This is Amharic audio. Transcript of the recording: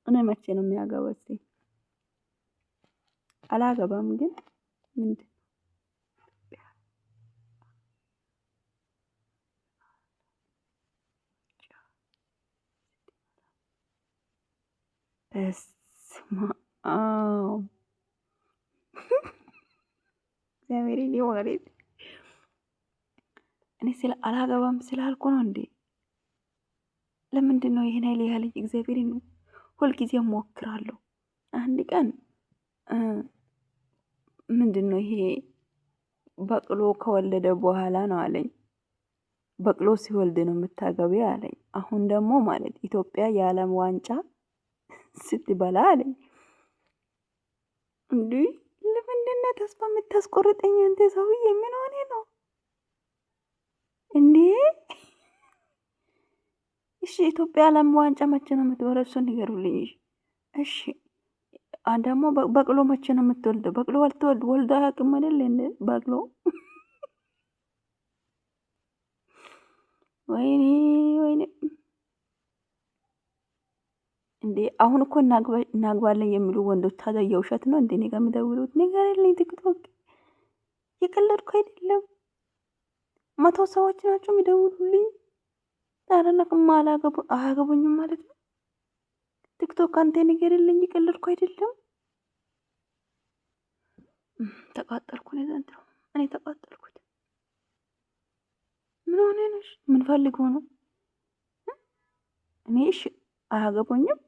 እኔ መቼ ነው የሚያገባው? እስቲ አላገባም ግን ምንድን በስመ አብ እግዚአብሔር ይወሬት እኔ ስለ አላገባም ስላልኩ ነው እንዴ? ለምንድን ነው ይሄን ኃይል ያለኝ? እግዚአብሔር ነው ሁልጊዜ ሞክራለሁ። አንድ ቀን ምንድን ነው ይሄ በቅሎ ከወለደ በኋላ ነው አለኝ። በቅሎ ሲወልድ ነው የምታገቢው አለኝ። አሁን ደግሞ ማለት ኢትዮጵያ የዓለም ዋንጫ ስትበላ አለኝ። እንዴ ለምንድን ነው ተስፋ የምታስቆርጠኝ አንተ ሰውዬ? ምን ሆነ ነው እንዴ? እሺ ኢትዮጵያ የዓለም ዋንጫ መቼ ነው የምትበላው? እሱን ንገሩልኝ። እሺ ደግሞ በቅሎ መቼ ነው የምትወልደው? በቅሎ ወልዶ አያውቅም አይደል? በቅሎ ወይኔ ወይኔ እንዴ! አሁን እኮ እናግባለን የሚሉ ወንዶች ታዲያ የውሸት ነው እንዴ? እኔ ጋር የሚደውሉት ንገረልኝ። ቲክቶክ የቀለድኩ አይደለም። 100 ሰዎች ናቸው የሚደውሉልኝ። ታረነቅማ አያገቡኝም ማለት ነው። ቲክቶክ አንተ ንገረልኝ። የቀለድኩ አይደለም። ተቃጠልኩ ነው ዘንድሮ። እኔ ተቃጠልኩት። ምን ሆነ ነሽ? ምን ፈልጎ ነው? እኔ እሺ አያገቡኝም